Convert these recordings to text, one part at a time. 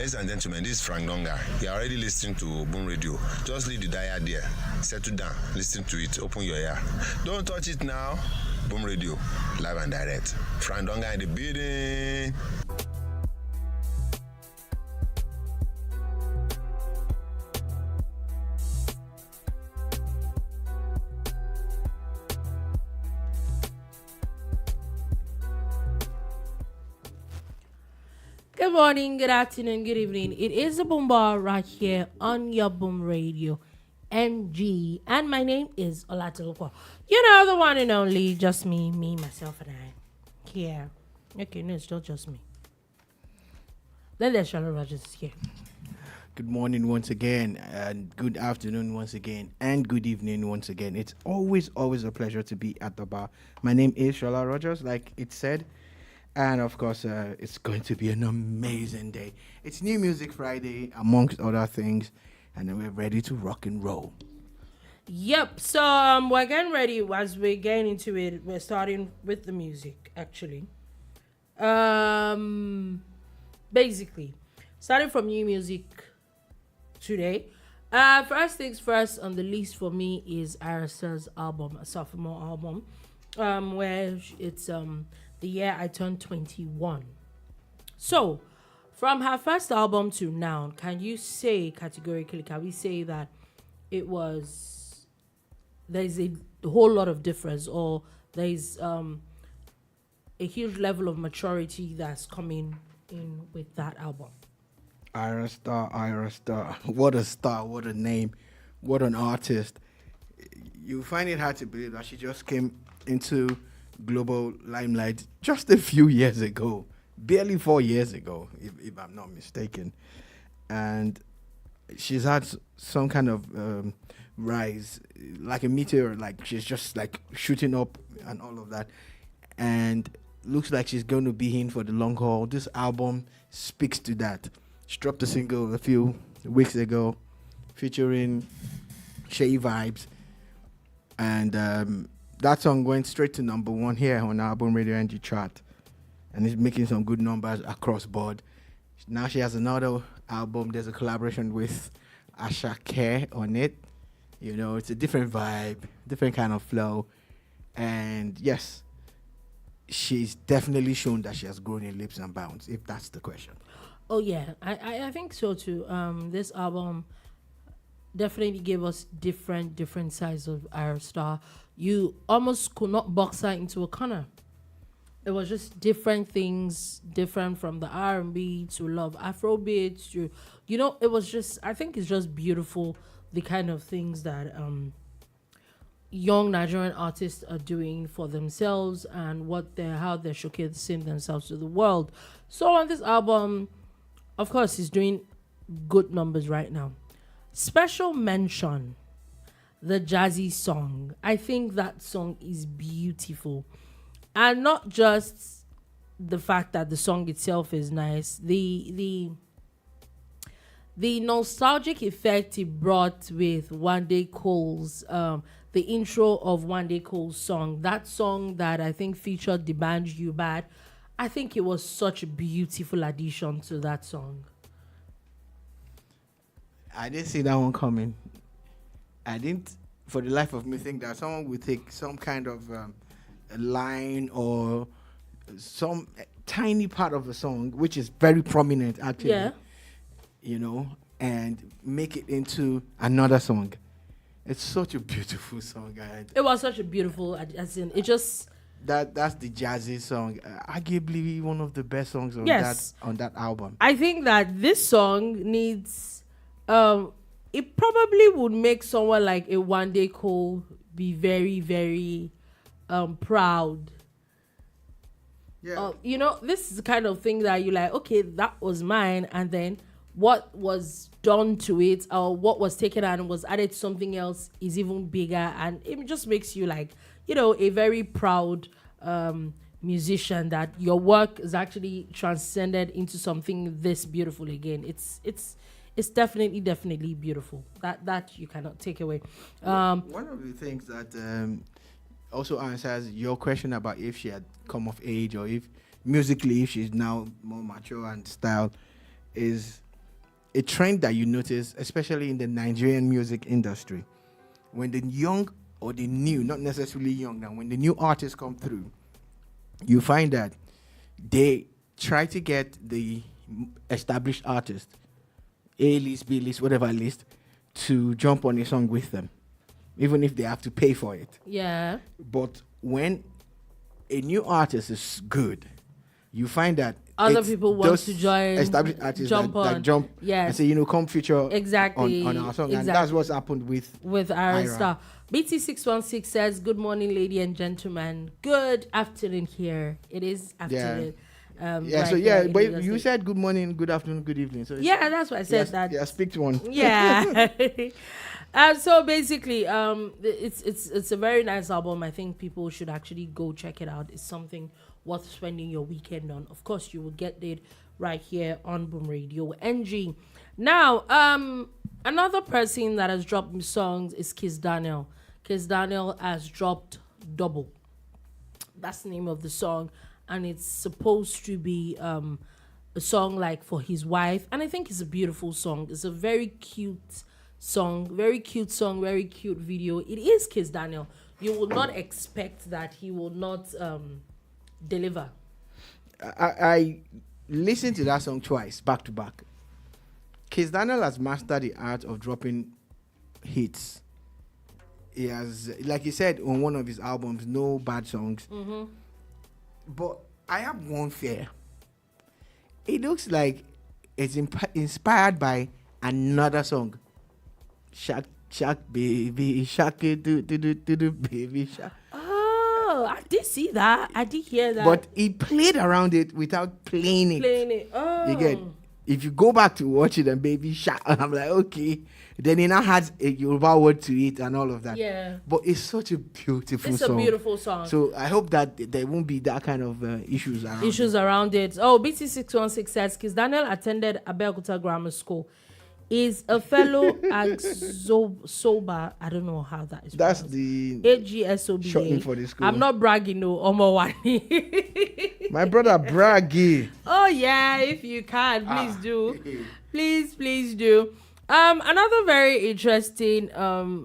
Ladies and gentlemen, this is Frank Donga. You are already listening to Boom Radio. Just leave the dial there. Settle down. Listen to it. Open your ear. Don't touch it now. Boom Radio. Live and direct. Frank Donga in the building. Good morning, good afternoon, good evening. It is a Boom Bar right here on your Boom Radio NG. And my name is Olatilupo. You know, the one and only, just me, myself, and I. Here. Okay, no, it's not just me. Then there's Charlotte Rogers here. Good morning once again, and good afternoon once again, and good evening once again. It's always a pleasure to be at the bar. My name is Charlotte Rogers, like it said. And of course, it's going to be an amazing day. It's New Music Friday, amongst other things, and then we're ready to rock and roll. Yep, so we're getting ready. As we're getting into it, we're starting with the music, actually. Basically, starting from new music today. First things first on the list for me is Arista's album, a sophomore album, where it's the year I turned 21. So, from her first album to now, can you say categorically, can we say that there's a whole lot of difference, or there's a huge level of maturity that's coming in with that album? Ira Star. What a star, what a name, what an artist. You find it hard to believe that she just came into global limelight just a few years ago, barely 4 years ago, if I'm not mistaken. And she's had some kind of rise, like a meteor, like she's just like shooting up and all of that. And looks like she's going to be in for the long haul. This album speaks to that. She dropped a single a few weeks ago featuring Shay Vibes. And that song went straight to number one here on our Album Radio NG chart. And it's making some good numbers across board. Now she has another album. There's a collaboration with Ashake on it. You know, it's a different vibe, different kind of flow. And yes, she's definitely shown that she has grown in leaps and bounds, if that's the question. Oh, yeah. I think so, too. This album definitely gave us different sides of our star. You almost could not box her into a corner. It was just different things, different from the R&B to love Afrobeat to, you know, it was just, I think it's just beautiful, the kind of things that young Nigerian artists are doing for themselves and how they're showcasing themselves to the world. So on this album, of course, he's doing good numbers right now. Special mention, the Jazzy song. I think that song is beautiful. And not just the fact that the song itself is nice. The nostalgic effect it brought with One Day Cole's, the intro of One Day Cole's song. That song that I think featured The Band You Bad. I think it was such a beautiful addition to that song. I didn't see that one coming. I didn't, for the life of me, think that someone would take some kind of a line or some tiny part of a song, which is very prominent, actually, Yeah. you know, and make it into another song. It's such a beautiful song. It was such a beautiful, as in, it just... That's the Jazzy song. Arguably one of the best songs on that album. I think that this song needs... it probably would make someone like a One Day Cole be very, very proud. Yeah. You know, this is the kind of thing that you're like, okay, that was mine, and then what was done to it or what was taken out and was added to something else is even bigger, and it just makes you like, you know, a very proud musician that your work is actually transcended into something this beautiful again. It's definitely beautiful. That you cannot take away. One of the things that also answers your question about if she had come of age or if musically if she's now more mature and style is a trend that you notice, especially in the Nigerian music industry, when the young or the new, not necessarily young now, when the new artists come through, you find that they try to get the established artist, A-list, B-list, whatever list, to jump on a song with them, even if they have to pay for it. Yeah. But when a new artist is good, you find that other people want those to join, established artists jump that jump yes. and say, come feature exactly on our song. exactly. And that's what's happened with Iron Star. BT616 says, good morning, lady and gentlemen. Good afternoon here. It is afternoon. But you said good morning, good afternoon, good evening. So that's what I said. Yeah, speak to one. Yeah. So basically, it's a very nice album. I think people should actually go check it out. It's something worth spending your weekend on. Of course, you will get it right here on Boom Radio NG. Now, another person that has dropped songs is Kiss Daniel. Kiss Daniel has dropped Double. That's the name of the song, and it's supposed to be a song like for his wife, and I think it's a beautiful song. It's a very cute song, very cute video. It is Kiss Daniel. You will not expect that he will not deliver. I listened to that song twice, back to back. Kiss Daniel has mastered the art of dropping hits. He has, like he said on one of his albums, no bad songs. Mm-hmm. But I have one fear. It looks like it's inspired by another song. Shark, baby, shark, do, baby, shark. Oh, I did see that. I did hear that. But he played around it without playing it. Oh. You get, if you go back to watch it and baby shark, I'm like, okay. Then he now has a Yoruba word to it and all of that. Yeah. But it's such a beautiful song. It's a beautiful song. So I hope that there won't be that kind of issues around it. Oh, BT616 says, Kiss Daniel attended Abeokuta Grammar School. Is a fellow Soba. I don't know how that is. That's pronounced. the AGSOBA. shortening for the school. I'm not bragging, no. Omowani. My brother braggy. Oh yeah, if you can, please do. Please do. Another very interesting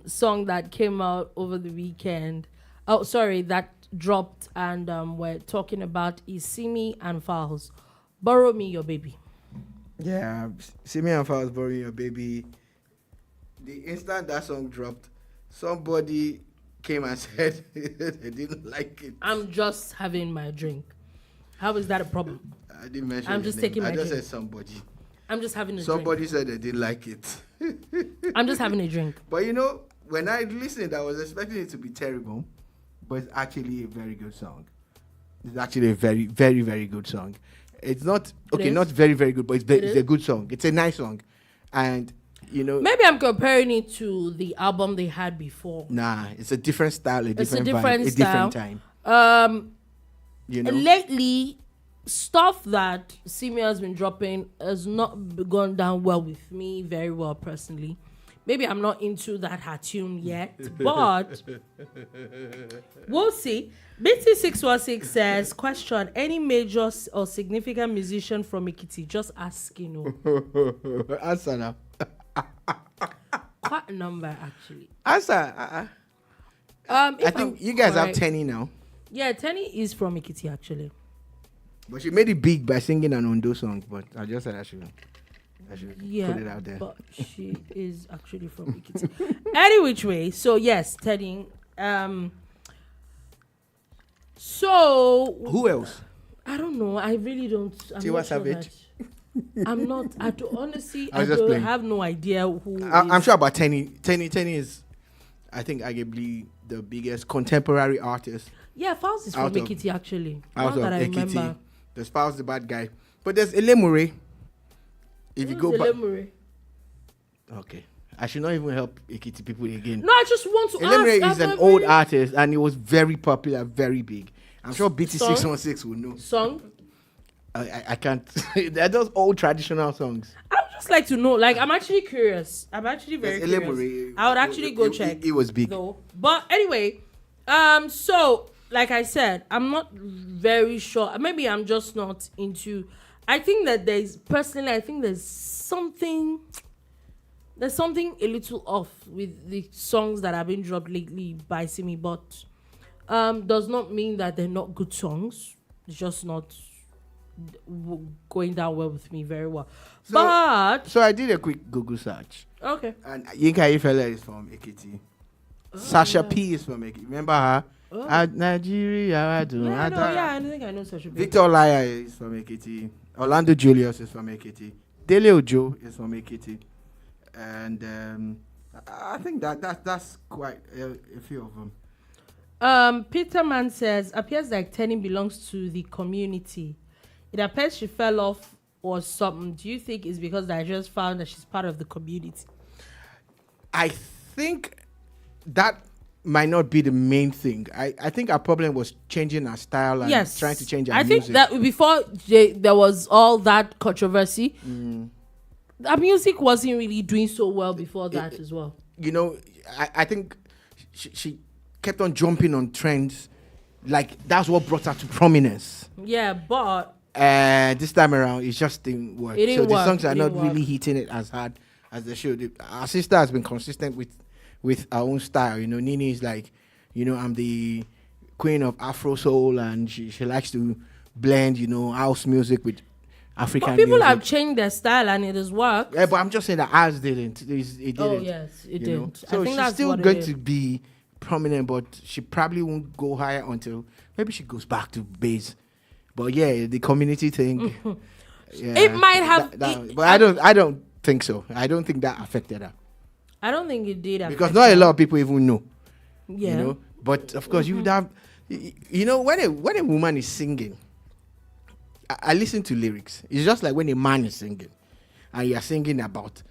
song that came out over the weekend. Oh, sorry, that dropped, and we're talking about is Simi and Fowles. Borrow Me Your Baby. Yeah, Simi and Fowles, Borrow Me Your Baby. The instant that song dropped, somebody came and said they didn't like it. I'm just having my drink. How is that a problem? I didn't mention. I'm just taking my drink. I just said somebody. I'm just having a Somebody drink. said they didn't like it. I'm just having a drink. But when I listened, I was expecting it to be terrible, but it's actually a very good song. It's actually a very, very, very good song. It's not not very, very good, but it's a good song. It's a nice song, and maybe I'm comparing it to the album they had before. Nah, it's a different style, a different time. Lately, stuff that Simi has been dropping has not gone down well with me very well personally. Maybe I'm not into that her tune yet, but we'll see. BT616 says, question, any major or significant musician from Ekiti? Just asking. Answer now. Quite a number, actually. Answer. I think you guys have Tenny now. Yeah, Tenny is from Ekiti, actually. But she made it big by singing an Ondo song, but I just said I should put it out there. But she is actually from Ekiti. Any which way, so yes, Tenny. So who else? I don't know. I really don't. Tiwa Savage. I'm not. I do, honestly, I have no idea who. I'm sure about Tenny. Tenny is, I think, arguably the biggest contemporary artist. Yeah, Fowles is from Ekiti, actually. Out of that I Ekiti. remember. There's Fowles, the bad guy, but there's Elemure. If you go back. Okay. I should not even help Ekiti people again. No, I just want to Elemure ask. is an old artist, and he was very popular, very big. I'm sure BT616 will know. Song? I can't. They're those old traditional songs. I would just like to know. Like, I'm actually curious. I'm actually very curious. I would actually go check. It was big. Though. But anyway, so, like I said, I'm not very sure. Maybe I'm just not into I think that there's something a little off with the songs that have been dropped lately by Simi, but does not mean that they're not good songs. It's just not going down well with me very well. So I did a quick Google search. Okay. And Yinka Ifele is from Ekiti. Sasha P is from Ekiti. Remember her? Nigeria, I think I know Sasha P. Victor Laya is from Ekiti. Orlando Julius is from Ekiti. Dele Ojo is from Ekiti. And I think that's quite a few of them. Peterman says, appears like Tenny belongs to the community. It appears she fell off or something. Do you think it's because I just found that she's part of the community? I think that might not be the main thing. I think our problem was changing our style and trying to change our music. I think that before there was all that controversy, our music wasn't really doing so well before that as well. You know, I think she kept on jumping on trends. Like, that's what brought her to prominence. Yeah, but this time around, it just didn't work. The songs are not really hitting it as hard as they should. Our sister has been consistent with our own style. You know, Nini is like, you know, I'm the queen of Afro soul, and she likes to blend, you know, house music with African music. But people have changed their style and it has worked. Yeah, but I'm just saying that ours didn't. It didn't. Oh, yes, it didn't. So she's still going to be prominent, but she probably won't go higher until maybe she goes back to base. But yeah, the community thing. Yeah, it might have. But I don't think so. I don't think that affected her. I don't think it did. Because not a lot of people even know. Yeah. You know? But of course, you would have. You know, when a woman is singing, I listen to lyrics. It's just like when a man is singing, and you're singing about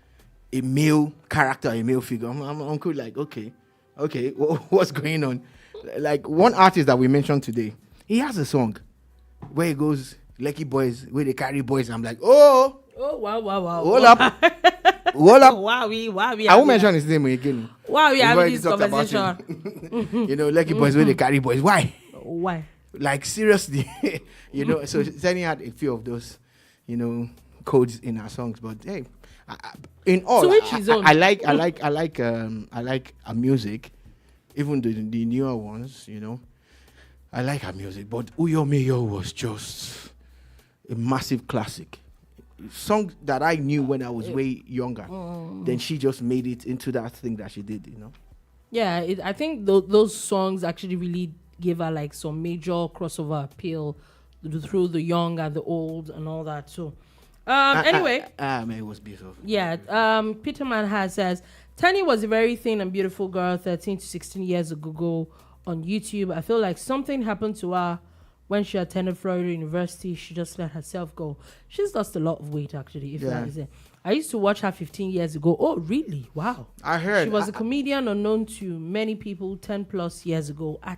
a male character, a male figure. I'm uncle like, okay, what's going on? Like one artist that we mentioned today, he has a song where he goes, "Lucky boys, where they carry boys." I'm like, wow. Hold up. Wowie. I won't mention his name again. Wow, we have this conversation. You know, lucky boys where they carry boys. Why? Why? Like seriously, you know. So Zeni had a few of those, you know, codes in our songs. But hey, in all, to each his own. I like our music, even the newer ones. You know, I like our music. But Uyo Meyo was just a massive classic. Song that I knew when I was way younger. Then she just made it into that thing that she did, you know. Yeah, I think those songs actually really gave her like some major crossover appeal through the young and the old and all that. So, anyway, man, it was beautiful. Yeah, Peterman says Tani was a very thin and beautiful girl, 13 to 16 years ago on YouTube. I feel like something happened to her. When she attended Florida University, she just let herself go. She's lost a lot of weight, actually, if that is it. I used to watch her 15 years ago. Oh, really? Wow. I heard. She was a comedian unknown to many people 10 plus years ago. I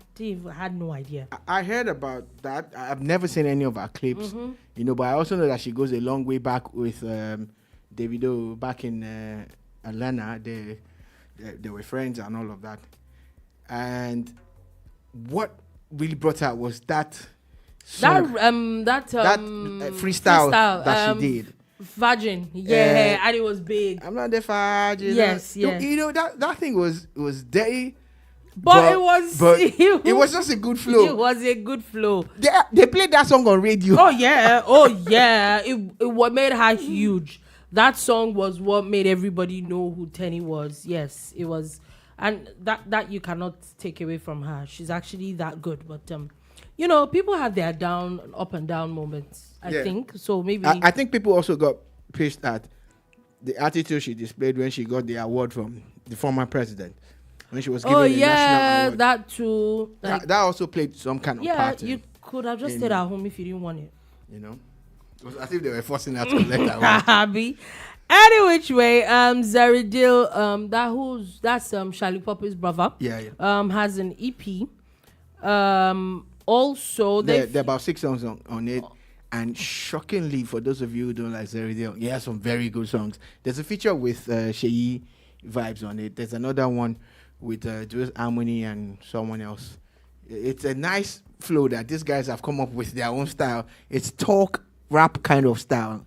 had no idea. I heard about that. I've never seen any of her clips, you know, but I also know that she goes a long way back with Davido back in Atlanta. They were friends and all of that. And what really brought her was that song, that freestyle that she did. Virgin, and it was big. I'm not the virgin. Yes. You know that thing was dirty, but it was just a good flow. It was a good flow. They played that song on radio. Oh yeah. It what made her huge. That song was what made everybody know who Tenny was. Yes, it was. And that you cannot take away from her. She's actually that good. But, you know, people have their up and down moments, I think. So maybe... I think people also got pissed at the attitude she displayed when she got the award from the former president. When she was given the national award. That too. Like, that also played some kind of part. Yeah, you could have just stayed at home if you didn't want it. You know? It was as if they were forcing her to let that award. Any which way, Zeridil, that's Charlie Poppy's brother. Yeah. Has an EP. Also, there are about 6 songs on it, and shockingly, for those of you who don't like Zeridil, he has some very good songs. There's a feature with Sheyi vibes on it. There's another one with Jules Harmony and someone else. It's a nice flow that these guys have come up with their own style. It's talk rap kind of style,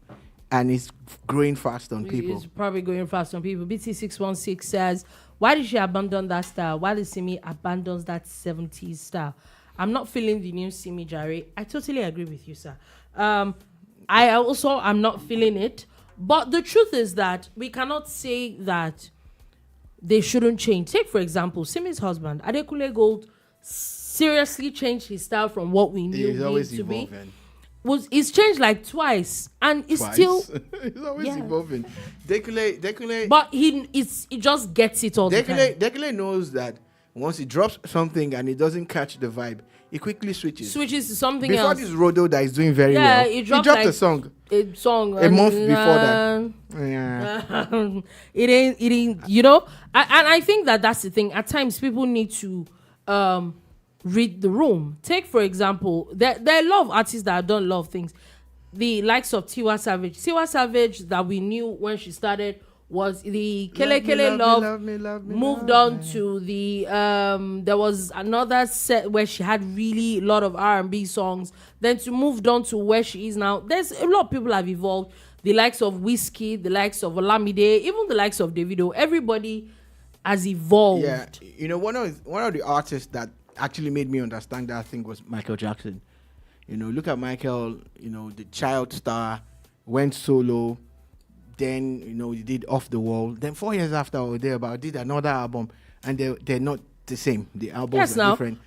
and it's growing fast on people. It's probably going fast on people. BT616 says, why did she abandon that style? Why did Simi abandons that 70s style? I'm not feeling the new Simi Jare. I totally agree with you, sir. I also am not feeling it. But the truth is that we cannot say that they shouldn't change. Take, for example, Simi's husband, Adekunle Gold, seriously changed his style from what we knew him to be. It's changed like twice, and it's still he's always evolving. Dekule, but he just gets it all the time. Dekule knows that once he drops something and it doesn't catch the vibe, he quickly switches To something before else. This Rodo that is doing very well. He dropped like a song a month before that. Yeah. It ain't. You know, and I think that's the thing. At times, people need to read the room. Take, for example, there are a lot of artists that have done a lot of things. The likes of Tiwa Savage. Tiwa Savage that we knew when she started was the Kele Kele Love. Moved on to the there was another set where she had really a lot of R&B songs. Then to moved on to where she is now. There's a lot of people have evolved. The likes of Whiskey, the likes of Olamide, even the likes of Davido. Everybody has evolved. Yeah, you know, one of the artists that actually made me understand that thing was Michael Jackson. You know, look at Michael. You know, the child star went solo. Then, you know, he did Off the Wall. Then 4 years after or thereabout, did another album, and they're not the same. The albums are different.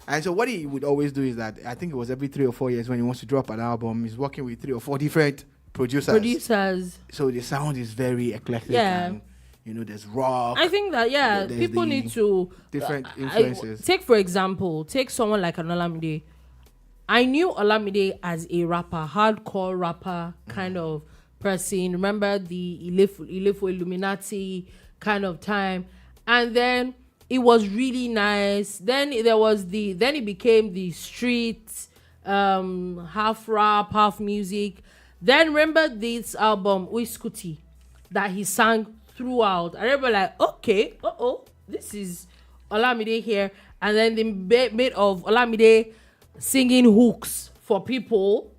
And so what he would always do is that I think it was every 3 or 4 years when he wants to drop an album, he's working with 3 or 4 different producers. So the sound is very eclectic. Yeah. And, you know, there's rock. I think that people need to different influences. Take, for example, someone like an Olamide. I knew Olamide as a rapper, hardcore rapper kind of person. Remember the Ilefo Illuminati kind of time, and then it was really nice. Then it became the street, half rap, half music. Then remember this album Uiskuti that he sang throughout. I remember like, okay, this is Olamide here, and then they made of Olamide singing hooks for people,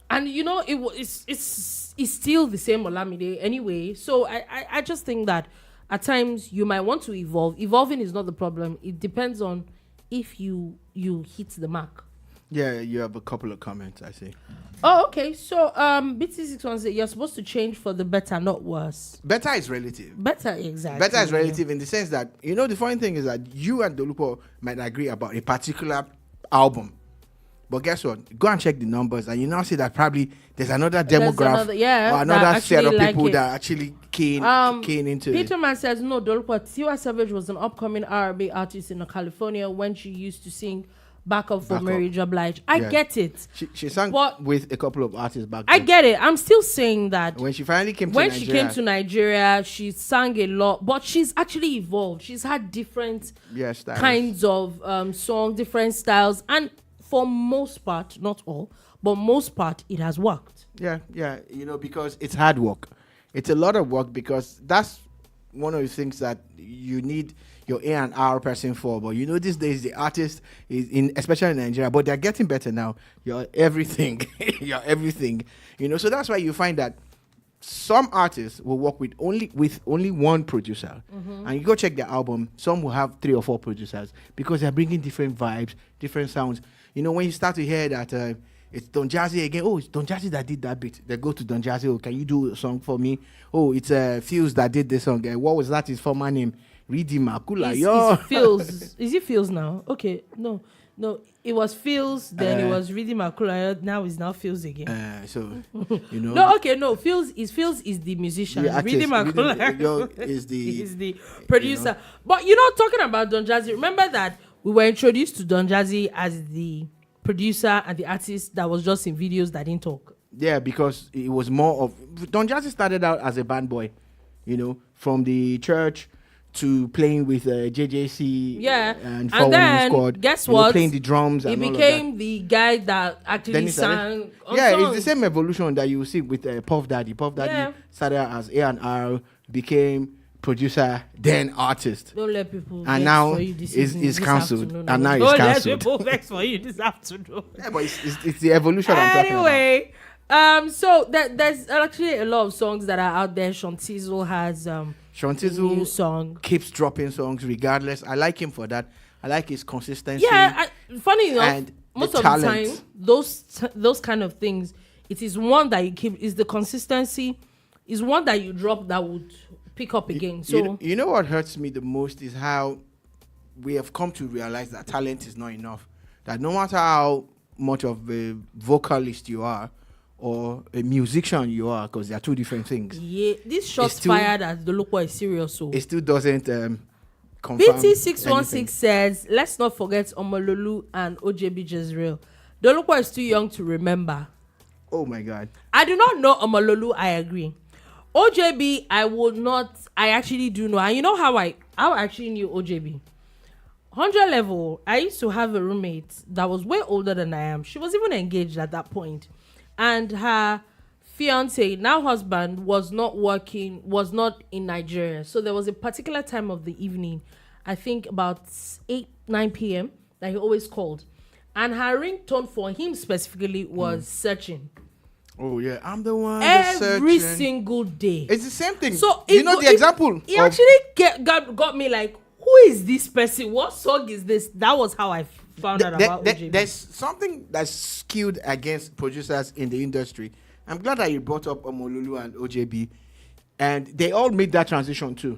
and you know it's still the same Olamide anyway. So I just think that at times you might want to evolve. Evolving is not the problem. It depends on if you hit the mark. Yeah, you have a couple of comments, I see. Oh, okay. So BT616 said you're supposed to change for the better, not worse. Better is relative. Better, exactly. Better is relative in the sense that, you know, the funny thing is that you and Dolupo might agree about a particular album. But guess what? Go and check the numbers, and you now see that probably there's another demographic or another set of people that are actually keen into Peter it. Man says, no, Dolupo, Tiwa Savage was an upcoming R&B artist in California when she used to sing backup for Mary J. Blige. I get it. She sang with a couple of artists back then. I get it. I'm still saying that. When she finally came to Nigeria, she sang a lot, but she's actually evolved. She's had different kinds of songs, different styles, and for most part, not all, but most part, it has worked. Yeah, you know, because it's hard work. It's a lot of work, because that's one of the things that you need your A&R person for. But you know, these days the artist is especially in Nigeria, but they're getting better now. You're everything. You're everything. You know, so that's why you find that some artists will work with only one producer, and you go check their album. Some will have 3 or 4 producers because they're bringing different vibes, different sounds. You know, when you start to hear that it's Don Jazzy again. Oh, it's Don Jazzy that did that bit. They go to Don Jazzy. Oh, can you do a song for me? Oh, it's Fuse that did this song. What was that? His former name? Ridi Makula. Yo. Feels. Is it Feels now? Okay, no. It was Feels. Then it was Ridi Makula. Now it's Feels again. So you know. No. Feels is the musician. Ridi Makula is the producer. You know. But you know, talking about Don Jazzy, remember that we were introduced to Don Jazzy as the producer and the artist that was just in videos that didn't talk. Yeah, because it was more of... Don Jazzy started out as a band boy, you know, from the church to playing with JJC and then, Squad. Guess what? Playing the drums he and became the guy that actually sang on songs. It's the same evolution that you see with Puff Daddy. Puff Daddy started out as A&R, became producer, then artist. Don't let people and now is cancelled. And now it's cancelled. Don't let people vex for you this afternoon. Yeah, but it's the evolution I'm talking about. Anyway, So there's actually a lot of songs that are out there. Shantizo has a new Shantizo song. keeps dropping songs regardless. I like him for that. I like his consistency. Yeah, funny enough, and most the of talent. the time, those kind of things, it is one that you keep. Is the consistency, is one that you drop that would pick up again. So You know what hurts me the most is how we have come to realize that talent is not enough. That no matter how much of a vocalist you are or a musician you are, because they are two different things, yeah, this shots still- fired at the local is serious. So it still doesn't confirm BT616 anything. says, let's not forget Omololu and OJB Jezreel. The local is too young to remember. Oh my God. I do not know Omololu, I agree. OJB, I actually do know. And you know how I actually knew OJB? 100 level, I used to have a roommate that was way older than I am. She was even engaged at that point. And her fiance, now husband, was not in Nigeria. So there was a particular time of the evening, I think about 9 p.m. that he always called. And her ringtone for him specifically was Searching. Oh yeah, I'm the one. Every searching. single day. It's the same thing. So you know the example. He of- actually got me like, who is this person? What song is this? That was how I found out about OJB. There's something that's skewed against producers in the industry. I'm glad that you brought up Omololu and OJB, and they all made that transition too.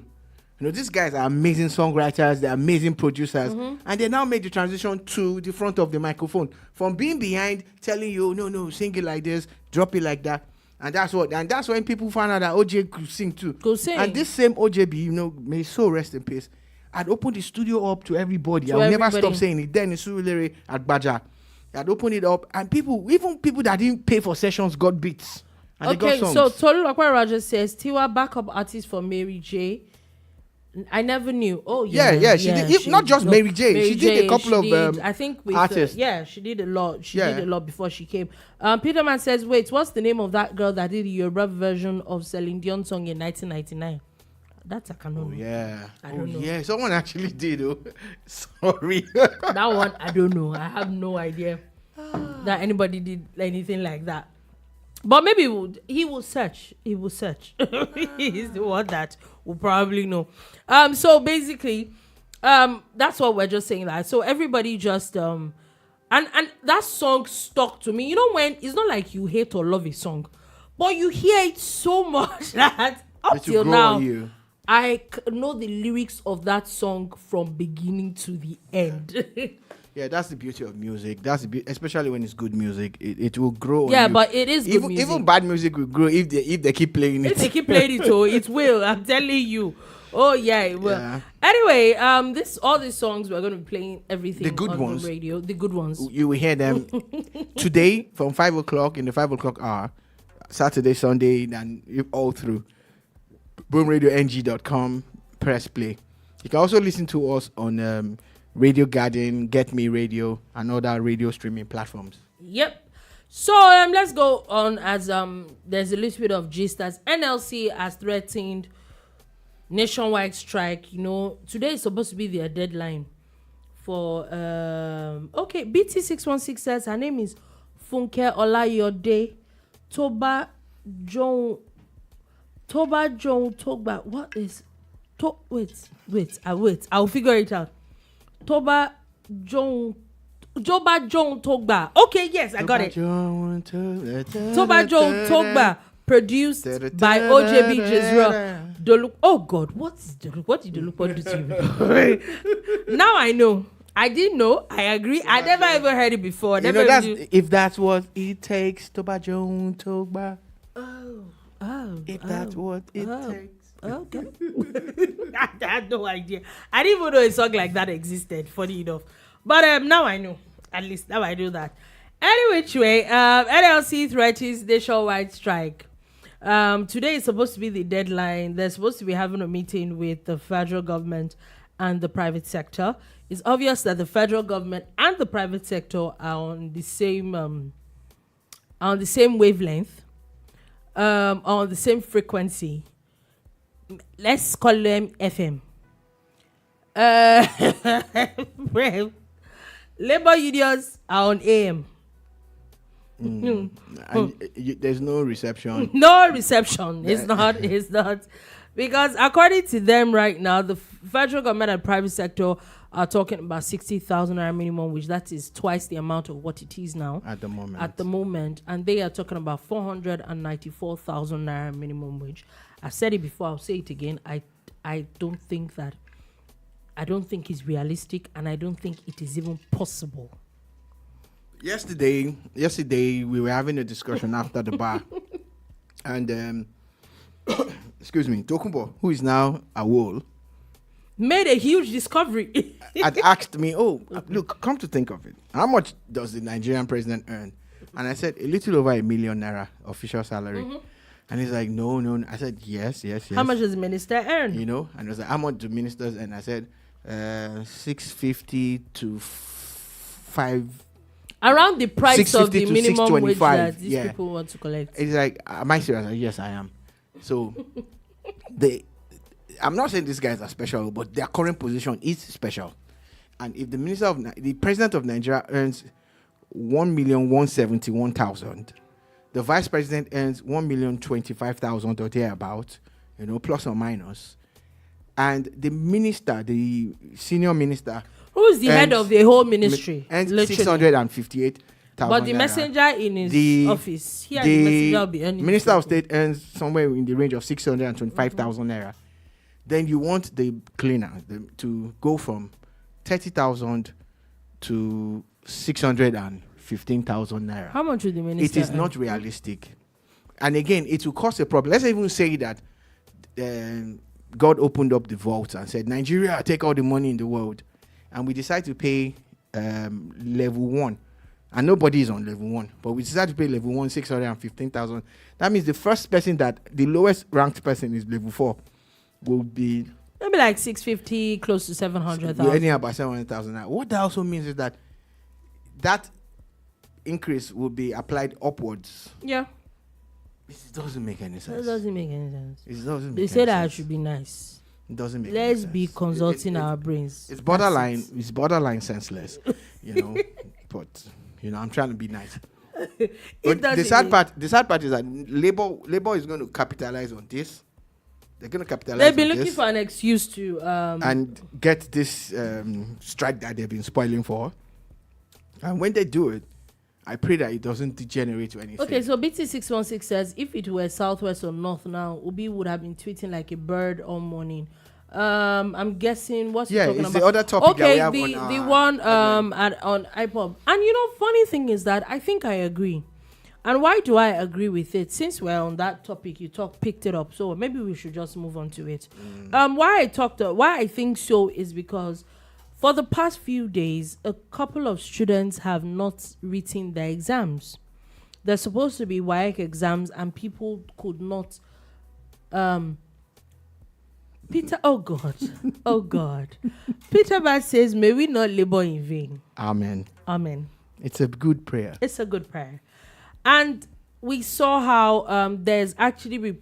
You know, these guys are amazing songwriters, they're amazing producers, and they now made the transition to the front of the microphone from being behind, telling you, no, sing it like this, drop it like that. And that's when people found out that OJ could sing too. Could sing. And this same OJB, you know, may so rest in peace, I'd opened the studio up to everybody. I'll never stop saying it. Then in Surulere at Baja, I'd opened it up, and even people that didn't pay for sessions got beats. And they Okay, got so songs. Tolu Akwa Raja says, Tiwa backup artist for Mary J. I never knew. Oh Yeah, she did. If not just Mary J, she did a couple of I think with artists. she did a lot. She Yeah. did a lot before she came. Peterman says, wait, what's the name of that girl that did the Yoruba version of Celine Dion song in 1999? That's a canon. Yeah. I don't know. Yeah, someone actually did. Oh. Sorry. That one, I don't know. I have no idea that anybody did anything like that. But maybe he will search. He will search. He's the one that will probably know. So basically, that's what we're just saying. That so everybody just and that song stuck to me. You know, when it's not like you hate or love a song, but you hear it so much that up It will till grow now, on you. I know the lyrics of that song from beginning to the end. Yeah, that's the beauty of music. Especially when it's good music. It will grow on Yeah, you. but it is good even, music. Even bad music will grow if they keep playing it. If they keep playing it, it will. I'm telling you. Oh yeah, it will. Yeah. Anyway, all these songs we're going to be playing everything The good on ones. the radio. The good ones. You will hear them today from 5 o'clock in the 5 o'clock hour, Saturday, Sunday, and all through boomradiong.com. Press play. You can also listen to us on Radio Garden, Get Me Radio, and other radio streaming platforms. Yep. So let's go on as there's a little bit of gist as NLC has threatened nationwide strike. You know, today is supposed to be their deadline for okay, BT616 says her name is Funke Olayode Toba Joan Togba. What is wait, I'll figure it out. Joba Joan Togba. Okay, yes, I got it. Toba Joan Togba, produced by OJB Jezreel. Oh God, what did Dolupo do to you? Now I know. I didn't know. I agree. I never ever heard it before. You know, if that's what it takes, Toba Joan Togba. If that's what it takes. Okay. I had no idea. I didn't even know a song like that existed, funny enough. But now I know. At least now I do that. Any which way, NLC threatens nationwide strike. Today is supposed to be the deadline. They're supposed to be having a meeting with the federal government and the private sector. It's obvious that the federal government and the private sector are on the same wavelength, on the same frequency. Let's call them FM. Well, labor unions are on AM. And there's no reception. No reception. It's not. It's not. Because according to them right now, the federal government and private sector are talking about 60,000 naira minimum wage. That is twice the amount of what it is now. At the moment. At the moment. And they are talking about 494,000 naira minimum wage. I've said it before. I'll say it again. I don't think it's realistic, and I don't think it is even possible. Yesterday we were having a discussion after the bar, and excuse me, Tokumbo, who is now a wall, made a huge discovery. had asked me, "Oh, look, come to think of it, how much does the Nigerian president earn?" And I said, a little over 1 million naira official salary. And he's like, no. I said, yes. How much does the minister earn? You know, and I was like, how much do ministers earn? I said, 650 to 5. Around the price of the minimum wage that these yeah. people want to collect. It's like, am I serious? Yes, I am. So, I'm not saying these guys are special, but their current position is special. And if the president of Nigeria earns 1,171,000, the vice president earns 1,025,000 or thereabout, plus or minus, and the senior minister, who is the head of the whole ministry, earns 658,000. But the messenger in his office, the messenger will be earning. Minister of State earns somewhere in the range of 625,000 naira. Then you want the cleaner to go from 30,000 to 615,000 naira. How much would the minister It is not realistic. And again, it will cause a problem. Let's even say that God opened up the vault and said, Nigeria, take all the money in the world. And we decide to pay level 1. And nobody is on level 1. But we decide to pay level 1, 615,000. That means the first person the lowest ranked person is level 4 will be... Maybe like 650, close to 700,000. We're earning about 700,000 now. What that also means is that increase will be applied upwards. Yeah. It doesn't make any sense. It doesn't make any sense. It doesn't They make say any that sense. it should be nice. It doesn't make any Let's sense. be consulting our brains. It's borderline. It's borderline senseless, But I'm trying to be nice. But the sad part is that Labour is going to capitalize on this. They're going to capitalize. They've been on looking for an excuse to and get this strike that they've been spoiling for. And when they do it, I pray that it doesn't degenerate to anything. Okay, so BT616 says if it were southwest or north now, Obi would have been tweeting like a bird all morning. I'm guessing what's he talking about? The other topic okay, that we have the one on IPOB. And funny thing is that I think I agree. And why do I agree with it? Since we're on that topic, you picked it up, so maybe we should just move on to it. Why I think so is because for the past few days, a couple of students have not written their exams. They're supposed to be Waec exams, and people could not. Peter, oh God. Peter Bad says, may we not labor in vain. Amen. It's a good prayer. It's a good prayer. And we saw how there's actually there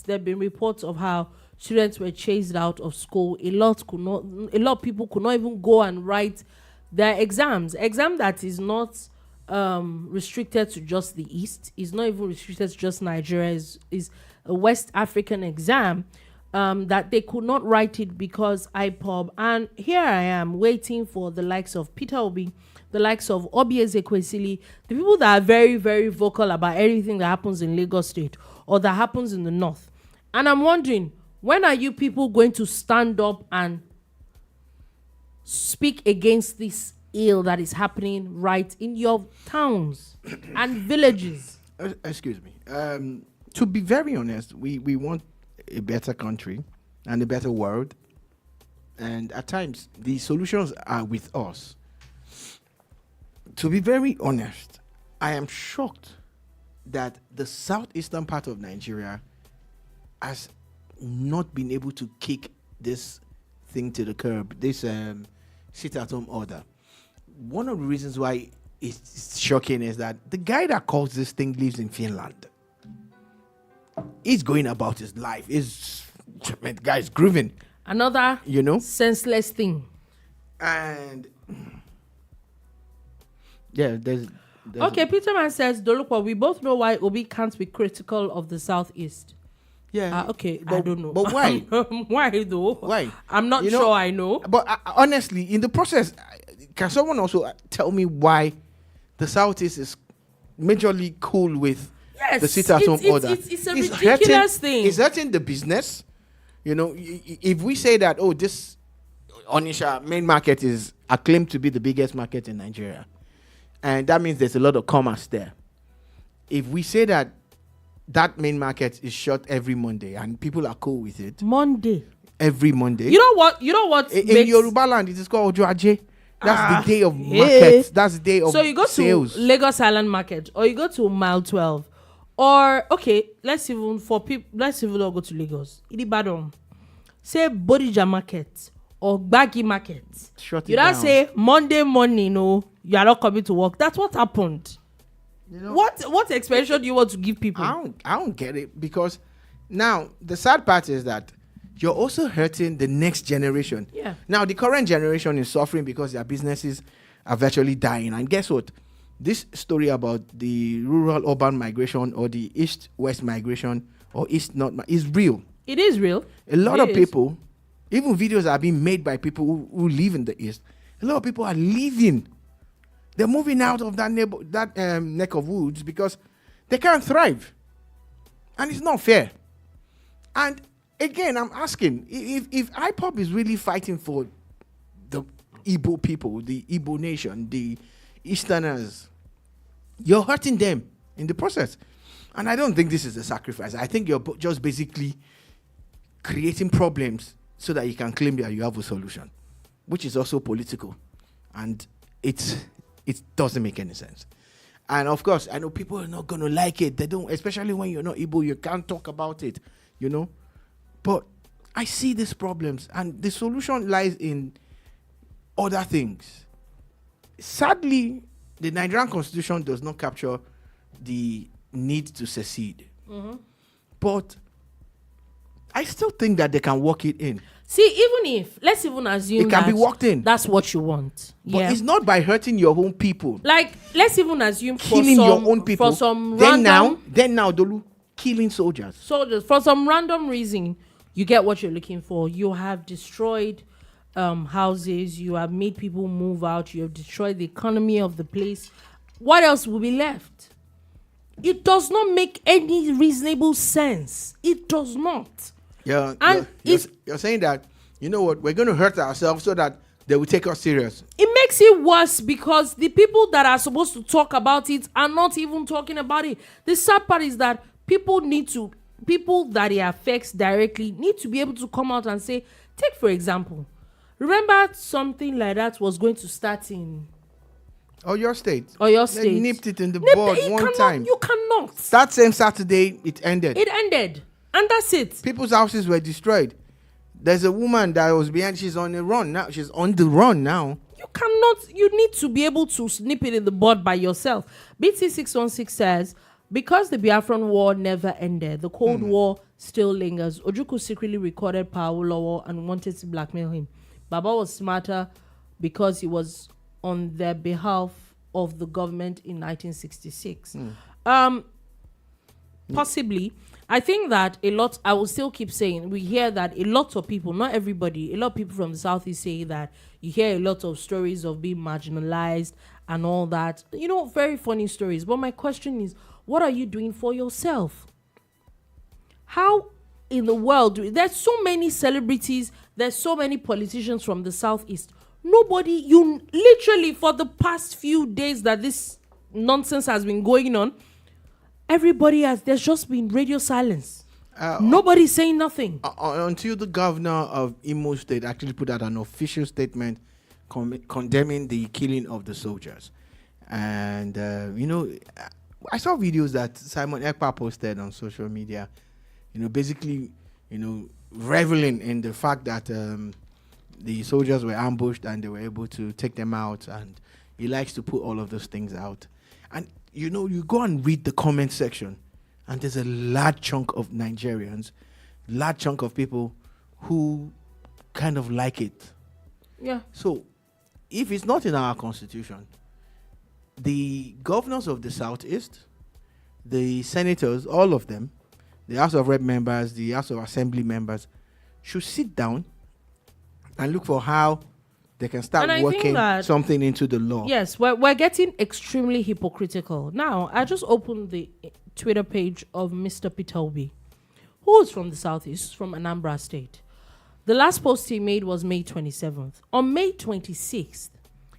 have been reports of how students were chased out of school. A lot of people could not even go and write their exams. Exam that is not restricted to just the East, is not even restricted to just Nigeria, is a West African exam, that they could not write it because IPOB. And here I am waiting for the likes of Peter Obi, the likes of Obi Ezekwesili, the people that are very, very vocal about everything that happens in Lagos State or that happens in the North. And I'm wondering, when are you people going to stand up and speak against this ill that is happening right in your towns and villages? Excuse me. To be very honest, we want a better country and a better world. And at times, the solutions are with us. To be very honest, I am shocked that the southeastern part of Nigeria has not been able to kick this thing to the curb, this sit-at-home order. One of the reasons why it's shocking is that the guy that caused this thing lives in Finland. He's going about his life. The guy's grooving. Another senseless thing. And yeah, there's Okay, Peterman says, Dolupo, we both know why Obi can't be critical of the Southeast. Yeah. Okay, I don't know. But why? Why though? Why? I'm not sure I know. But honestly, in the process, can someone also tell me why the Southeast is majorly cool with the sit-at-home order? It's a ridiculous thing. It's hurting the business. You know, if we say that, this Onitsha main market is acclaimed to be the biggest market in Nigeria, and that means there's a lot of commerce there. If we say that main market is shut every Monday and people are cool with it. Monday. Every Monday. You know what? In Yoruba land, it is called Ojo Aje. That's the day of markets. That's the day of sales. So you go to Lagos Island Market, or you go to Mile 12, or let's even all go to Lagos. Ibadan. Say Bodija Market or Gbagi Market. You don't say Monday morning, no, you are not coming to work. That's what happened. You know, what explanation do you want to give people? I don't get it, because now the sad part is that you're also hurting the next generation. Yeah. Now the current generation is suffering because their businesses are virtually dying. And guess what? This story about the rural-urban migration or the east-west migration or east-north is real. It is real. A lot of people, even videos are being made by people who live in the east. A lot of people are leaving. They're moving out of that neck of woods because they can't thrive. And it's not fair. And again, I'm asking, if IPOB is really fighting for the Igbo people, the Igbo nation, the Easterners, you're hurting them in the process. And I don't think this is a sacrifice. I think you're just basically creating problems so that you can claim that you have a solution, which is also political. And it doesn't make any sense. And of course, I know people are not going to like it. They don't, especially when you're not Igbo, you can't talk about it, you know. But I see these problems, and the solution lies in other things. Sadly, the Nigerian Constitution does not capture the need to secede. Mm-hmm. But I still think that they can work it in. See, let's even assume it can be worked in. That's what you want. But it's not by hurting your own people. Like, let's even assume killing your own people. For some then now, Dolu, killing soldiers. For some random reason, you get what you're looking for. You have destroyed houses. You have made people move out. You have destroyed the economy of the place. What else will be left? It does not make any reasonable sense. It does not. Yeah, and you're saying that, you know what, we're going to hurt ourselves so that they will take us serious. It makes it worse because the people that are supposed to talk about it are not even talking about it. The sad part is that people that it affects directly need to be able to come out and say, take for example, remember something like that was going to start in your state. They nipped it in the bud one time. You cannot. That same Saturday, it ended. And that's it. People's houses were destroyed. There's a woman that was behind. She's on the run now. You need to be able to snip it in the bud by yourself. BT616 says, because the Biafran war never ended, the Cold War still lingers. Ojukwu secretly recorded Paolo and wanted to blackmail him. Baba was smarter because he was on the behalf of the government in 1966. Possibly. I think that I will still keep saying, we hear that a lot of people, not everybody, a lot of people from the Southeast say that you hear a lot of stories of being marginalized and all that. You know, very funny stories. But my question is, what are you doing for yourself? How in the world, there's so many celebrities, there's so many politicians from the Southeast. You literally for the past few days that this nonsense has been going on, there's just been radio silence. Nobody's saying nothing. Until the governor of Imo State actually put out an official statement condemning the killing of the soldiers. And, I saw videos that Simon Ekpa posted on social media, basically, reveling in the fact that the soldiers were ambushed and they were able to take them out. And he likes to put all of those things out. And you go and read the comment section, and there's a large chunk of Nigerians, large chunk of people who kind of like it. Yeah. So, if it's not in our constitution, the governors of the Southeast, the senators, all of them, the House of Rep members, the House of Assembly members, should sit down and look for how they can start working something into the law. Yes, we're getting extremely hypocritical. Now, I just opened the Twitter page of Mr. Peter Obi, who is from the Southeast, from Anambra State. The last post he made was May 27th. On May 26th,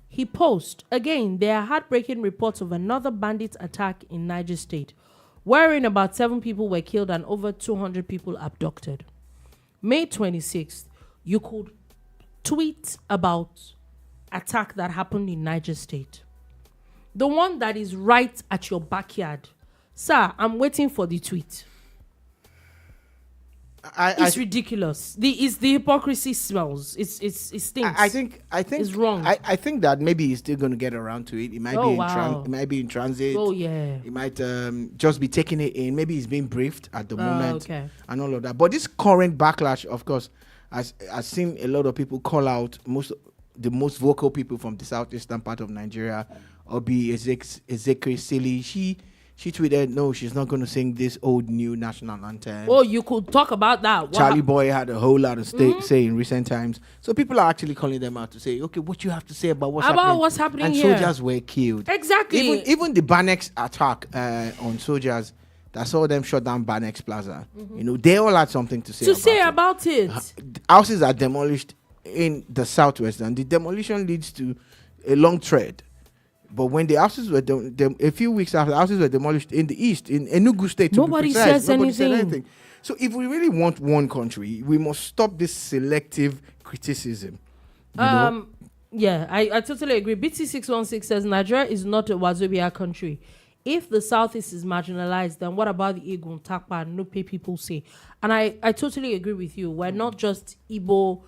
he posted, again, there are heartbreaking reports of another bandit attack in Niger State, wherein about 7 people were killed and over 200 people abducted. May 26th, you could tweet about attack that happened in Niger State. The one that is right at your backyard. Sir, I'm waiting for the tweet. It's ridiculous. The hypocrisy smells. It stinks. I think it's wrong. I think that maybe he's still going to get around to it. It might it might be in transit. Oh yeah. He might just be taking it in. Maybe he's being briefed at the moment, okay. and all of that. But this current backlash, of course, I've seen a lot of people call out the most vocal people from the southeastern part of Nigeria. Obi Ezekiel Silly. She tweeted, no, she's not going to sing this old new national anthem. Oh, you could talk about that. Charlie Boy had a whole lot of say in recent times. So people are actually calling them out to say, okay, what you have to say about what's happening? And here. Soldiers were killed. Exactly. Even the Banex attack on soldiers that saw them shut down Banex Plaza. They all had something to say about it. Houses are demolished in the southwest, and the demolition leads to a long thread. But when the houses were a few weeks after, the houses were demolished in the east, in Enugu State, nobody said anything. So if we really want one country, we must stop this selective criticism. Yeah, I totally agree. BT616 says Nigeria is not a Wazobia country. If the southeast is marginalized, then what about the Igun, Takpa, and Nupe people say? And I totally agree with you. We're not just Igbo,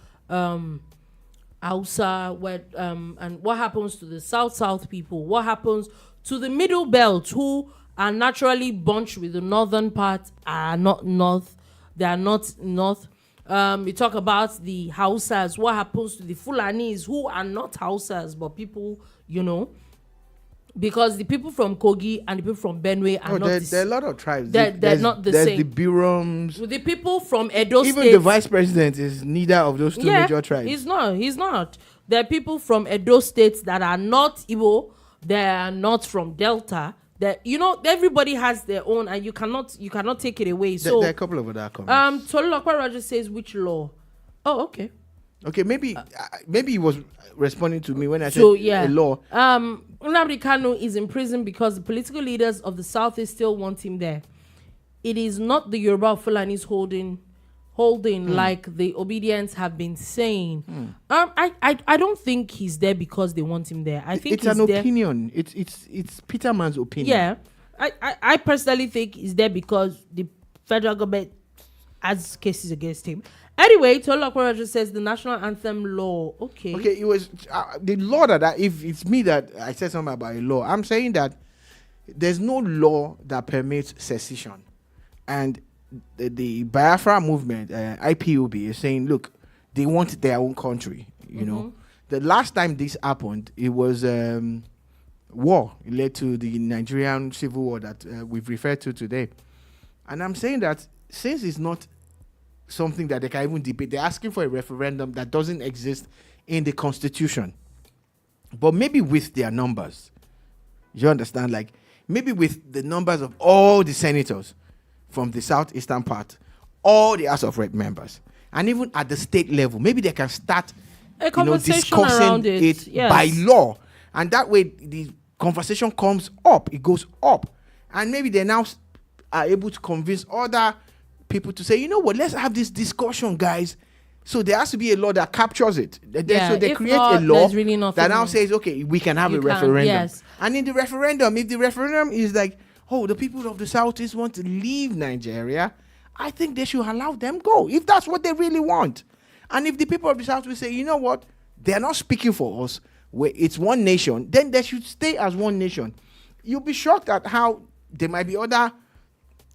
Hausa, and what happens to the south people? What happens to the middle belt, who are naturally bunched with the northern part, are not north? They are not north. We talk about the Hausas. What happens to the Fulanis, who are not Hausas, but people, because the people from Kogi and the people from Benue are not. There are a lot of tribes. They're not the same. There's the Burums. The people from Edo State. Even the vice president is neither of those two major tribes. He's not. There are people from Edo States that are not Igbo. They are not from Delta. That everybody has their own, and you cannot take it away. So there are a couple of other comments. Tolulokwa Raja says which law? Oh, okay. Okay, maybe he was responding to me when I said a law. Nnamdi Kanu is in prison because the political leaders of the Southeast still want him there. It is not the Yoruba Fulanis holding like the Obedience have been saying. I don't think he's there because they want him there. I think it's an opinion. It's Peterman's opinion. Yeah, I personally think he's there because the federal government has cases against him. Anyway, Tolulokwa just says the national anthem law. Okay, it was the law that if it's me that I said something about a law, I'm saying that there's no law that permits secession, and the Biafra movement, IPOB, is saying, look, they want their own country. The last time this happened, it was war. It led to the Nigerian civil war that we've referred to today, and I'm saying that since it's not something that they can even debate, they're asking for a referendum that doesn't exist in the constitution, but maybe with their numbers. You understand? Like maybe with the numbers of all the senators from the southeastern part, all the House of Rep members, and even at the state level, maybe they can start a conversation discussing around it yes. by law, and that way the conversation comes up, it goes up, and maybe they now are able to convince other people to say, you know what, let's have this discussion, guys. So there has to be a law that captures it. So they create a law really that now says, okay, we can have a referendum. Yes. And in the referendum, if the referendum is like, oh, the people of the Southeast want to leave Nigeria, I think they should allow them go, if that's what they really want. And if the people of the Southeast say, you know what, they're not speaking for us, where it's one nation, then they should stay as one nation. You'll be shocked at how there might be other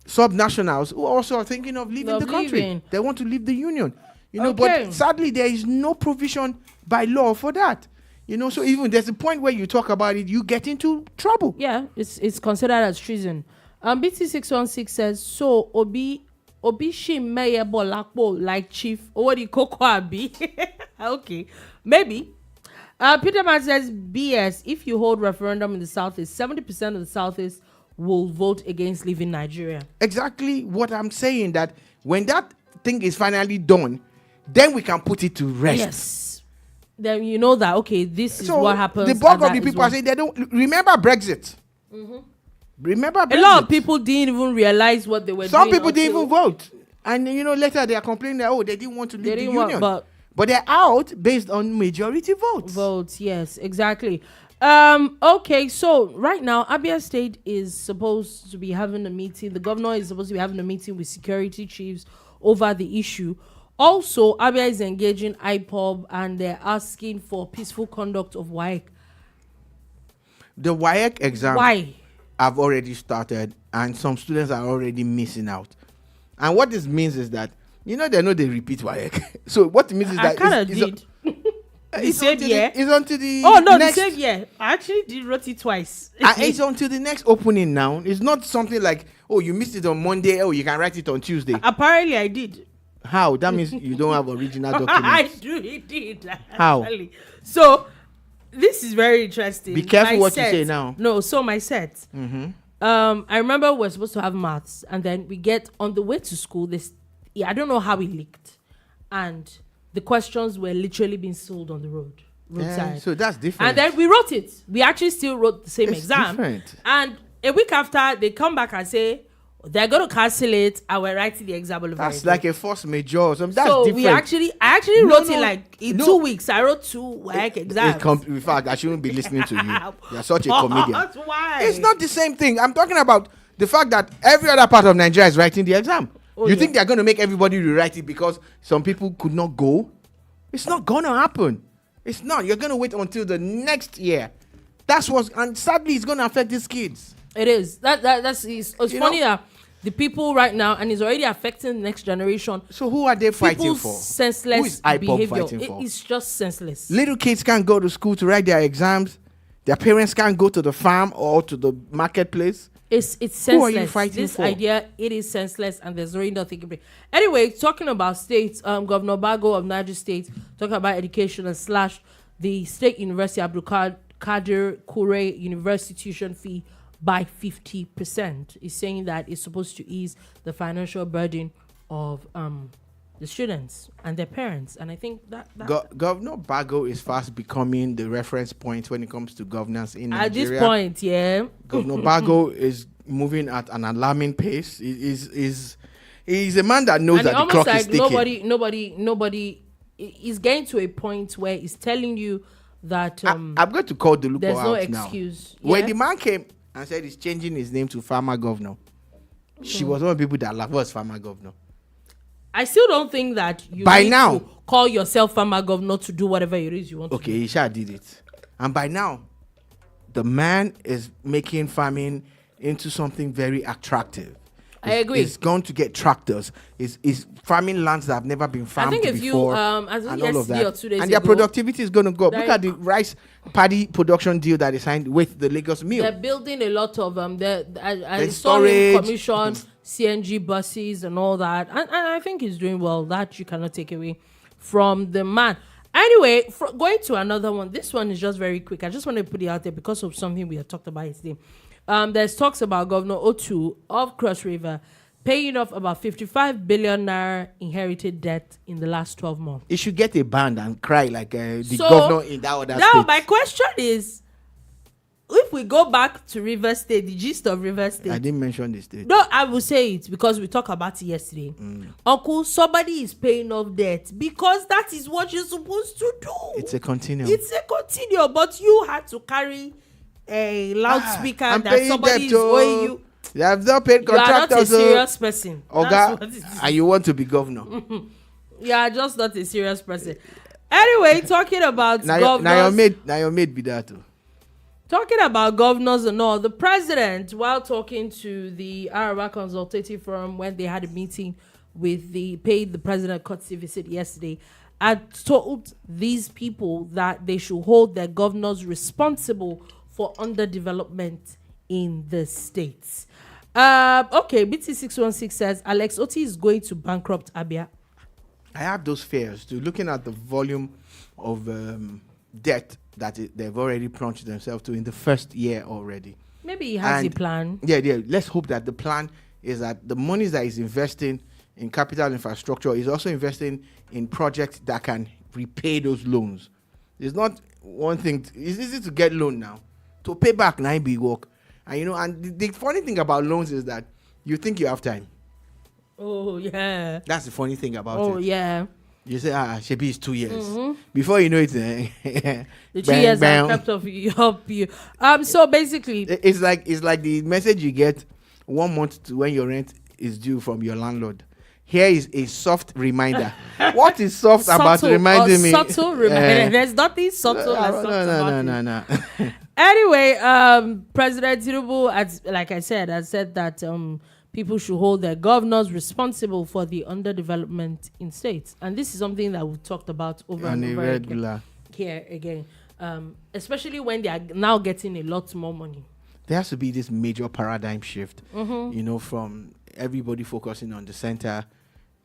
sub-nationals who also are thinking of leaving the country. They want to leave the union. But sadly there is no provision by law for that. You know, so even there's a point where you talk about it, you get into trouble. Yeah, it's considered as treason. BT616 says, so Obi Shimeye Bolakpo like Chief Owodi Koko Abi. Okay, maybe. Peterman says, BS, if you hold referendum in the Southeast, 70% of the Southeast will vote against leaving Nigeria. Exactly what I'm saying, that when that thing is finally done, then we can put it to rest. Yes. Then you know that, okay, this is what happens. The bulk of the people are saying they don't remember Brexit. Mm-hmm. Remember Brexit. A lot of people didn't even realize what they were doing. Some people didn't even vote. And, you know, later they are complaining that, they didn't want to leave the union. But they're out based on majority votes. Votes, yes, exactly. Okay, so right now, Abia State is supposed to be having a meeting. The governor is supposed to be having a meeting with security chiefs over the issue. Also, Abia is engaging IPOB and they're asking for peaceful conduct of Waec. The Waec exam Why? have already started and some students are already missing out. And what this means is that, you know, they repeat Waec. So what it means is that... I kind of did. It's onto the next, the same year. I actually did wrote it twice. It's onto the next opening now. It's not something like, you missed it on Monday, you can write it on Tuesday. Apparently I did. How? That means you don't have original documents. I do indeed. How? So this is very interesting. Be careful what you say now. No, so my set. Mm-hmm. I remember we're supposed to have maths, and then we get on the way to school. I don't know how it leaked, and the questions were literally being sold on the roadside. So that's different. And then we wrote it. We actually still wrote the same exam. Different. And a week after, they come back and say they're going to cancel it, and we're writing the exam all over. That's like a force major. So that's so different. I actually wrote it like in 2 weeks. I wrote 2 Waec exams. In fact, I shouldn't be listening to you. You're such a comedian. Why? It's not the same thing. I'm talking about the fact that every other part of Nigeria is writing the exam. You think they're going to make everybody rewrite it because some people could not go? It's not going to happen. It's not. You're going to wait until the next year. And sadly, it's going to affect these kids. It is. It's funny that the people right now, and it's already affecting the next generation. So who are they fighting for? Senseless who is IPOB behavior. Fighting for? It's just senseless. Little kids can't go to school to write their exams. Their parents can't go to the farm or to the marketplace. It's senseless. Who are you fighting this for? idea, it is senseless, and there's really nothing. Anyway, talking about states, Governor Bago of Niger State, talking about education and slashed the State University Abdulkadir Kure University tuition fee by 50%. Is saying that it's supposed to ease the financial burden of the students and their parents. And I think that Governor Bago is fast becoming the reference point when it comes to governance in Nigeria. At this point, yeah. Governor Bago is moving at an alarming pace. He's a man that knows that the clock is ticking. Nobody is getting to a point where he's telling you that I'm going to call the loophole there's no out now. excuse. When the man came and said he's changing his name to Farmer Governor, she was one of the people that was Farmer Governor. I still don't think that you by need now to call yourself Farmer Governor to do whatever it is you want to do. Okay, he sure did it. And by now, the man is making farming into something very attractive. I agree. He's going to get tractors. He's farming lands that have never been farmed before. I think if you, as and all of that. Or 2 days and their ago, productivity is going to go up. Look at the rice paddy production deal that they signed with the Lagos Mill. They're building a lot of I saw storage. him commission CNG buses and all that. And I think he's doing well. That you cannot take away from the man. Anyway, going to another one. This one is just very quick. I just want to put it out there because of something we have talked about yesterday. There's talks about Governor Otu of Cross River paying off about 55 billion naira inherited debt in the last 12 months. He should get a band and cry like the governor in that other state. Now, my question is, if we go back to River State, the gist of River State. I didn't mention the state. No, I will say it because we talked about it yesterday. Uncle, somebody is paying off debt because that is what you're supposed to do. It's a continuum. But you had to carry a loudspeaker that somebody is owing you. You have not paid contractors. You are not a serious person. And you want to be governor. You are just not a serious person. Anyway, talking about governors. Now your mate be that too. Talking about governors and all, the president, while talking to the Arewa Consultative Forum when they had a meeting with paid the president courtesy visit yesterday, had told these people that they should hold their governors responsible for underdevelopment in the states. Okay, BT616 says Alex Otti is going to bankrupt Abia. I have those fears too. Looking at the volume of debt that they've already plunged themselves to in the first year already. Maybe he has a plan. Yeah. Let's hope that the plan is that the money that he's investing in capital infrastructure is also investing in projects that can repay those loans. It's not one thing. It's easy to get loan now. To pay back, now be work. And and the funny thing about loans is that you think you have time. Oh, yeah. That's the funny thing about it. Oh, yeah. You say, Shebi is 2 years. Before you know it, the 2 years have kept up you. So basically, it's like the message you get 1 month to when your rent is due from your landlord. Here is a soft reminder. What is soft about reminding me? Subtle reminder. There's nothing subtle. No. Anyway, President Tinubu, like I said, has said that people should hold their governors responsible for the underdevelopment in states. And this is something that we've talked about over and over again. Here again. Especially when they are now getting a lot more money. There has to be this major paradigm shift, from everybody focusing on the center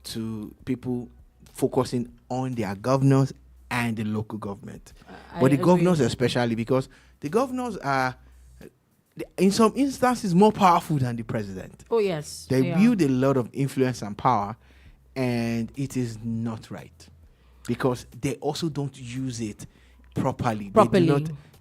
to people focusing on their governors and the local government. But the governors especially, because the governors are, in some instances, more powerful than the president. Oh, yes. They wield a lot of influence and power, and it is not right. Because they also don't use it properly.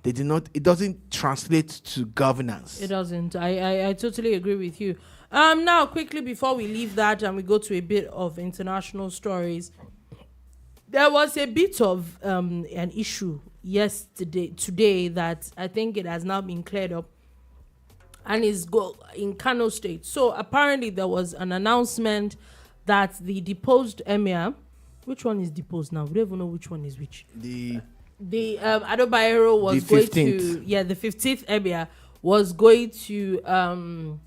They do not, it doesn't translate to governance. It doesn't. I totally agree with you. Now, quickly, before we leave that and we go to a bit of international stories, there was a bit of an issue today that I think it has now been cleared up, and is in Kano State. So apparently there was an announcement that the deposed emir, which one is deposed now? We don't even know which one is which. The Ado Bayero was going to, the 15th emir was going to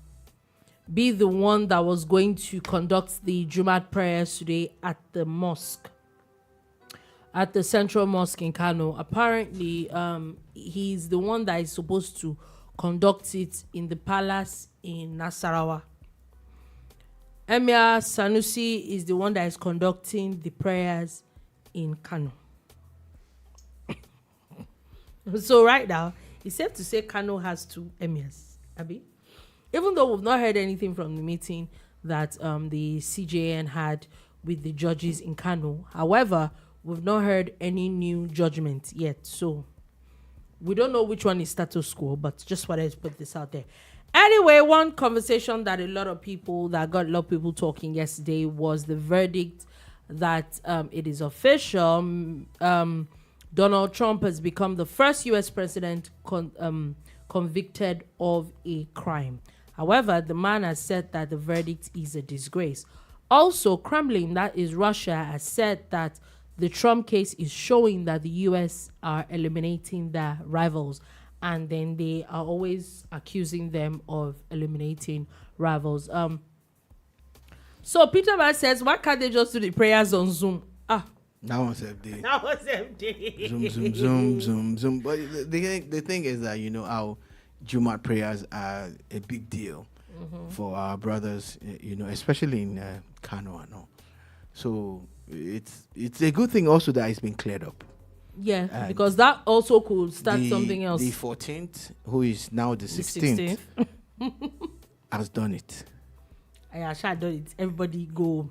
be the one that was going to conduct the Jumat prayers today at the mosque, at the central mosque in Kano. Apparently, he's the one that is supposed to conduct it in the palace in Nasarawa. Emir Sanusi is the one that is conducting the prayers in Kano. So right now, it's safe to say Kano has 2 emirs, Abi. Even though we've not heard anything from the meeting that the CJN had with the judges in Kano. However, we've not heard any new judgment yet. So we don't know which one is status quo, but just wanted to put this out there. Anyway, one conversation that got a lot of people talking yesterday was the verdict that it is official. Donald Trump has become the first U.S. president convicted of a crime. However, the man has said that the verdict is a disgrace. Also, Kremlin, that is Russia, has said that the Trump case is showing that the U.S. are eliminating their rivals, and then they are always accusing them of eliminating rivals. So Peter Van says, why can't they just do the prayers on Zoom? That was FD. That was FD. Zoom. But the thing is that, our Jumat prayers are a big deal for our brothers, especially in Kano and all. So it's a good thing also that it's been cleared up. Yeah, And because that also could start something else. The 14th, who is now the 16th, has done it. I should done it. Everybody go.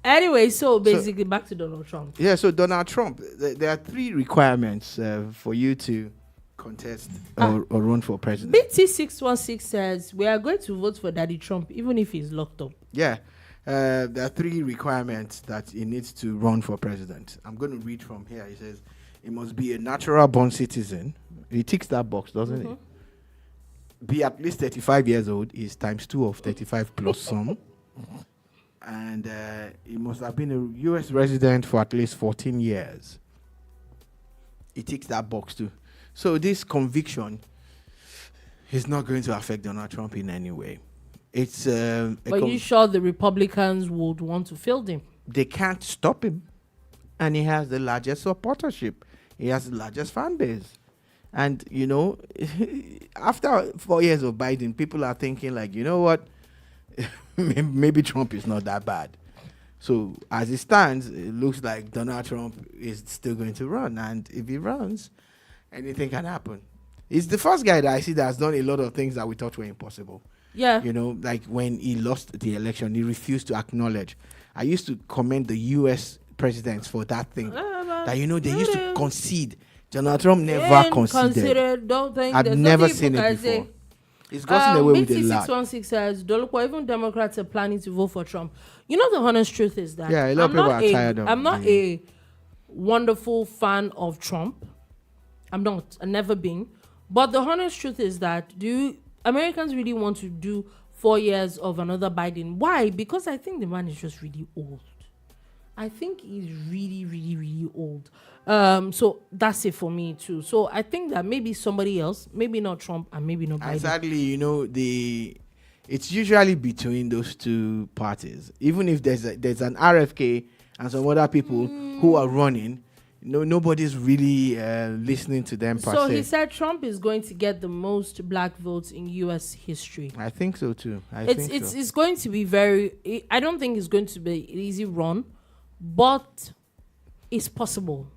Anyway, so basically back to Donald Trump. Yeah, so Donald Trump, there are 3 requirements for you to contest or run for president. BT616 says, we are going to vote for Daddy Trump even if he's locked up. Yeah, there are 3 requirements that he needs to run for president. I'm going to read from here. He says, he must be a natural born citizen. He ticks that box, doesn't he? Be at least 35 years old is times 2 of 35 plus some. And he must have been a U.S. resident for at least 14 years. He ticks that box too. So this conviction is not going to affect Donald Trump in any way. It's. But you sure the Republicans would want to field him? They can't stop him. and he has the largest supportership. He has the largest fan base. And, you know, after 4 years of Biden, people are thinking like, you know what? Maybe Trump is not that bad. So as it stands, it looks like Donald Trump is still going to run. And if he runs, anything can happen. He's the first guy that I see that has done a lot of things that we thought were impossible. Yeah. You know, like when he lost the election, he refused to acknowledge. I used to commend the U.S. presidents for that thing. That, you know, they used to concede. Donald Trump never conceded. Don't think I've never seen it before. He's gotten away with a lot. BT616 says, Dolupo, even Democrats are planning to vote for Trump. You know, the honest truth is that a lot of people are tired of I'm not a wonderful fan of Trump. I'm not. I've never been. But the honest truth is that Americans really want to do 4 years of another Biden? Why? Because I think the man is just really old. I think he's really, really, really old. So that's it for me too. So I think that maybe somebody else, maybe not Trump and maybe not Biden. Exactly, you know, it's usually between those two parties. Even if there's an RFK and some other people who are running, nobody's really listening to them per se. So he said Trump is going to get the most black votes in U.S. history. I think so too. It's going to be I don't think it's going to be an easy run, but it's possible.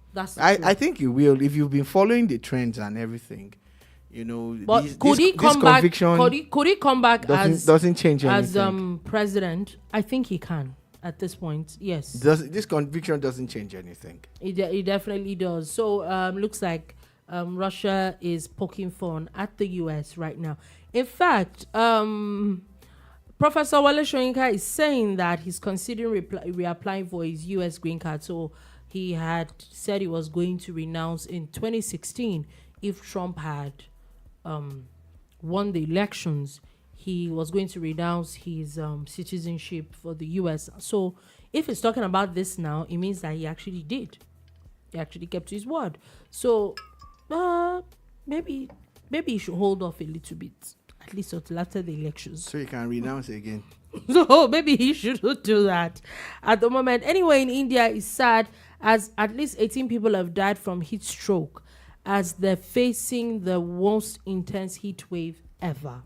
I think you will if you've been following the trends and everything. You know, but could he come back? Could he come back doesn't change anything. As president? I think he can at this point. Yes. This conviction doesn't change anything. It definitely does. So looks like Russia is poking fun at the U.S. right now. In fact, Professor Wale Soyinka is saying that he's considering reapplying for his U.S. green card. So he had said he was going to renounce in 2016 if Trump had won the elections. He was going to renounce his citizenship for the U.S. So if he's talking about this now, it means that he actually did. He actually kept his word. So maybe he should hold off a little bit, at least until after the elections. So he can renounce again. So maybe he shouldn't do that at the moment. Anyway, in India, it's sad as at least 18 people have died from heat stroke as they're facing the most intense heat wave ever.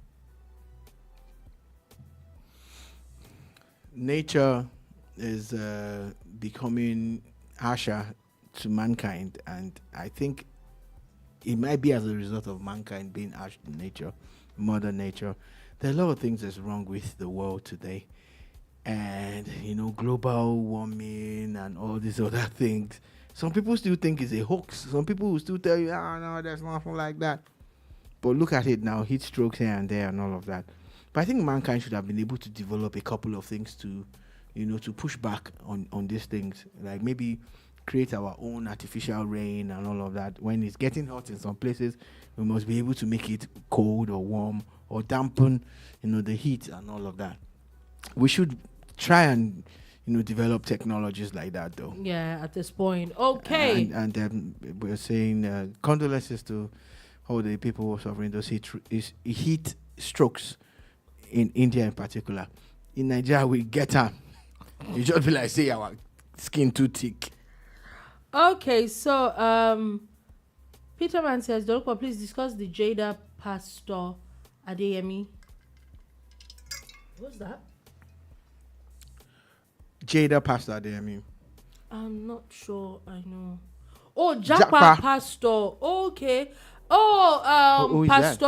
Nature is becoming harsher to mankind, and I think it might be as a result of mankind being harsh to nature, Mother Nature. There are a lot of things that's wrong with the world today, and global warming and all these other things. Some people still think it's a hoax. Some people will still tell you, no, there's nothing like that. But look at it now, heat strokes here and there and all of that. But I think mankind should have been able to develop a couple of things to push back on these things. Like maybe create our own artificial rain and all of that. When it's getting hot in some places, we must be able to make it cold or warm or dampen, the heat and all of that. We should try and, develop technologies like that, though. Yeah, at this point. Okay. And we're saying condolences to all the people who are suffering those heat strokes in India in particular. In Nigeria, we get them. You just be like, say our skin too thick. Okay, so Peterman says, Dolupo, please discuss the Jada Pastor Adeyemi. What's that? Jada Pastor Adeyemi. I'm not sure I know. Oh, Japa Pastor. Okay. Oh, Pastor.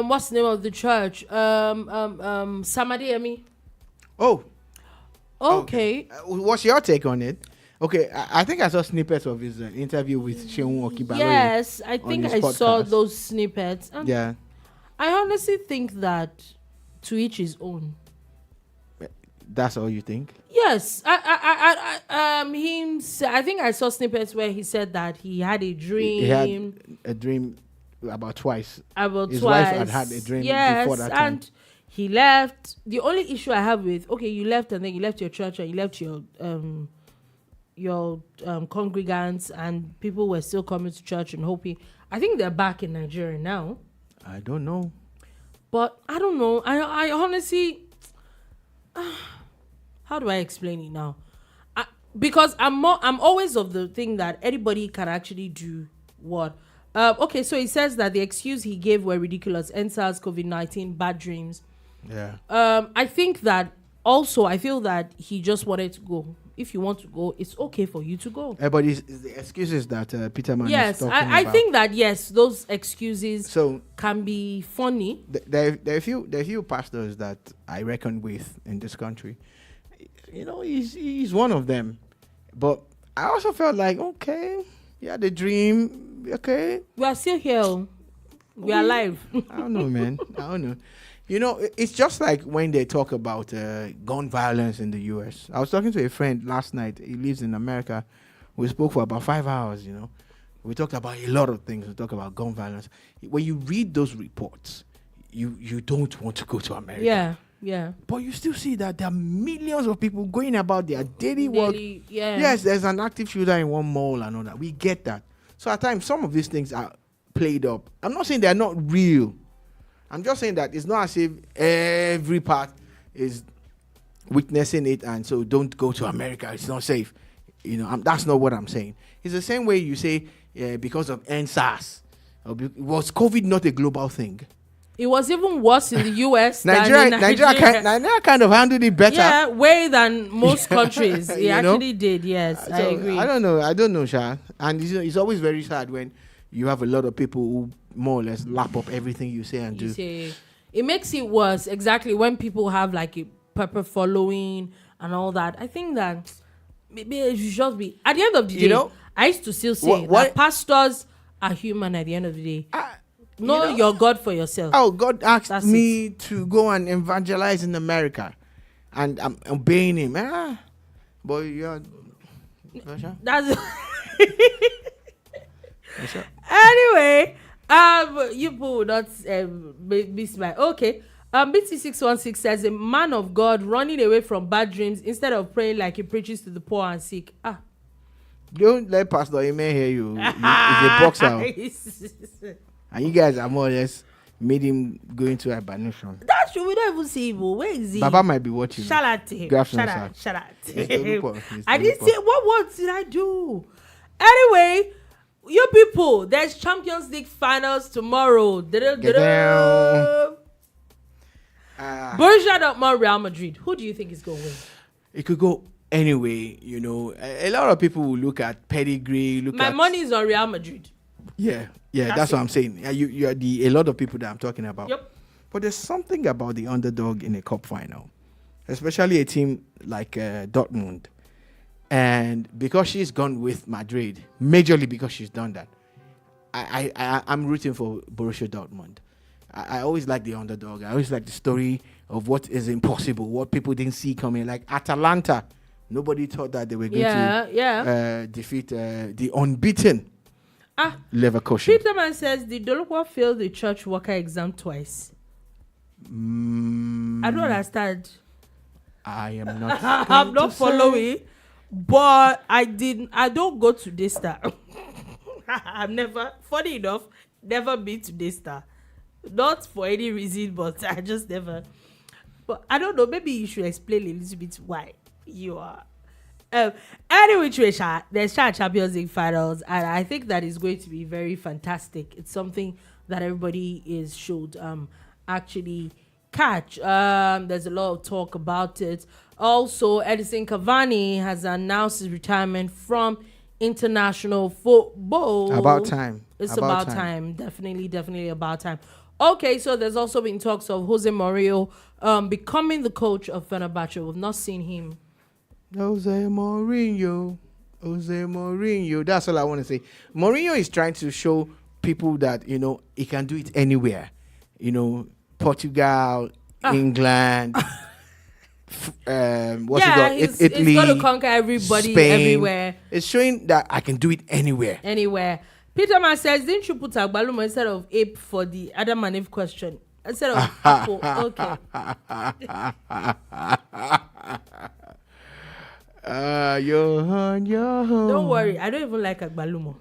What's the name of the church? Samadeyemi. Oh. Okay. What's your take on it? Okay, I think I saw snippets of his interview with Seun Okibaloye. Yes, I think I saw those snippets. And yeah. I honestly think that to each his own. That's all you think? Yes. I think I saw snippets where he said that he had a dream. He had a dream about twice. His wife had a dream before that time. And he left. The only issue I have with, you left and then you left your church and you left your congregants and people were still coming to church and hoping. I think they're back in Nigeria now. I don't know. But I don't know. I honestly... how do I explain it now? because I'm always of the thing that anybody can actually do what. Okay, so he says that the excuse he gave were ridiculous. NSAS, COVID-19, bad dreams. Yeah. I think that also, I feel that he just wanted to go. If you want to go, it's okay for you to go. But it's the excuses that Peterman is talking about. I think that, yes, those excuses can be funny. There are few pastors that I reckon with in this country. You know, he's one of them. But I also felt like, okay, yeah, the dream, okay. We are still here. We are alive. I don't know, man. I don't know. You know, it's just like when they talk about gun violence in the U.S. I was talking to a friend last night. He lives in America. We spoke for about 5 hours, you know. We talked about a lot of things. We talked about gun violence. When you read those reports, you don't want to go to America. Yeah, yeah. But you still see that there are millions of people going about their daily work. Yeah. Yes, there's an active shooter in one mall and all that. We get that. So at times, some of these things are played up. I'm not saying they're not real. I'm just saying that it's not as if every part is witnessing it and so don't go to America. It's not safe. You know, that's not what I'm saying. It's the same way you say because of NSAS. Was COVID not a global thing? It was even worse in the US. Nigeria kind of handled it better. Yeah, way than most countries. It actually did, yes. I agree. I don't know, Sha. And it's always very sad when you have a lot of people who more or less lap up everything you say and do. It makes it worse, exactly, when people have like a purple following and all that. I think that maybe it should just be, at the end of the day, I used to still say that pastors are human at the end of the day. Know your God for yourself. Oh, God asked me to go and evangelize in America, and I'm obeying him. Boy, you're... That's... Anyway, you people will not miss my... Okay. BT616 says, a man of God running away from bad dreams instead of praying like he preaches to the poor and sick. Don't let Pastor Emir hear you. He's a boxer. And you guys are more or less made him go into hibernation. That's true. We don't even see him. Where is he? Baba might be watching. Shout out to him. Shout out to him. I didn't say, what did I do? Anyway, you people, there's Champions League finals tomorrow. Borussia Dortmund, Real Madrid. Who do you think is going to win? It could go anyway. You know, a lot of people will look at pedigree. My money is on Real Madrid. Yeah, that's what I'm saying. You are a lot of people that I'm talking about. Yep. But there's something about the underdog in a cup final, especially a team like Dortmund. And because she's gone with Madrid, majorly because she's done that, I'm rooting for Borussia Dortmund. I always like the underdog. I always like the story of what is impossible, what people didn't see coming. Like Atalanta, nobody thought that they were going to defeat the unbeaten Leverkusen. Peterman says, did Dolokwa fail the church worker exam twice? I don't understand. I am not. I'm not following. But I don't go to Daystar. I've never, funny enough, never been to Daystar. Not for any reason, but I just never. But I don't know, maybe you should explain a little bit why you are. Anyway, there's Champions League finals, and I think that is going to be very fantastic. It's something that everybody should actually catch. There's a lot of talk about it. Also, Edison Cavani has announced his retirement from international football. About time. It's about time. Definitely about time. Okay, so there's also been talks of Jose Mourinho becoming the coach of Fenerbahce. We've not seen him. Jose Mourinho. That's all I want to say. Mourinho is trying to show people that, you know, he can do it anywhere. You know, Portugal, England, Italy, he's going to conquer everybody, Spain, everywhere. It's showing that I can do it anywhere. Peterman says, didn't you put Agbalumo instead of ape for the Adam and Eve question? Instead of apple. Okay. Johan. Don't worry, I don't even like Agbalumo.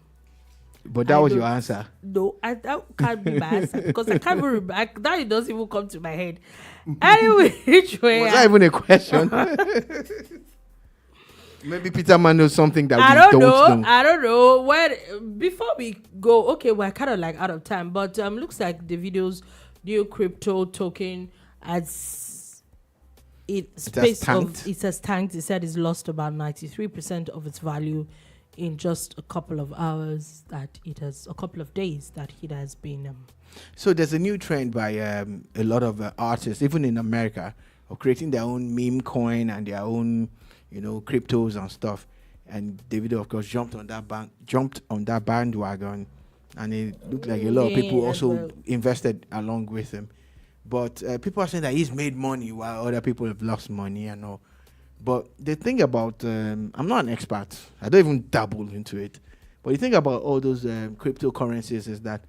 But that was your answer. No, that can't be my answer because I can't even remember. That it doesn't even come to my head. Anyway, which way? Was that even a question? Maybe Peterman knows something that I we don't don't know. I don't know. Before we go, okay, we're kind of like out of time, but looks like Davido's new crypto token has it has tanked. It said it's lost about 93% of its value in just a couple of hours. A couple of days that it has been. So there's a new trend by a lot of artists, even in America, of creating their own meme coin and their own, cryptos and stuff. And Davido, of course, jumped on that bandwagon, and it looked like a lot of people also invested along with him. But people are saying that he's made money while other people have lost money and all. But the thing about, I'm not an expert. I don't even dabble into it. But the thing about all those cryptocurrencies is that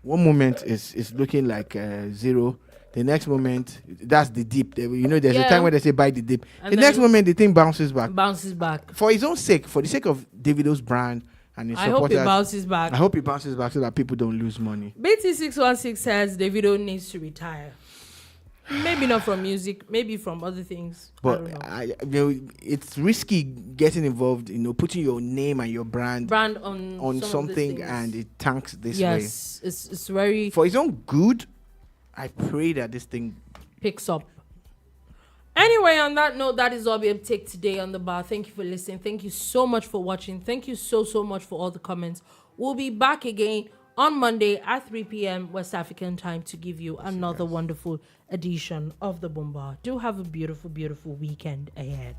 one moment is looking like zero. The next moment, that's the dip. There's a time where they say buy the dip. And the next moment, the thing bounces back. For his own sake, for the sake of Davido's brand and his supporters. I hope it bounces back. I hope it bounces back so that people don't lose money. BT616 says Davido needs to retire. Maybe not from music, maybe from other things. But I don't know. It's risky getting involved, putting your name and your brand on something, and it tanks this way. Yes, it's very... For his own good, I pray that this thing picks up. Anyway, on that note, that is all we have take today on The Bar. Thank you for listening. Thank you so much for watching. Thank you so much for all the comments. We'll be back again on Monday at 3 p.m. West African time to give you another wonderful edition of The Boom Bar. Do have a beautiful, beautiful weekend ahead.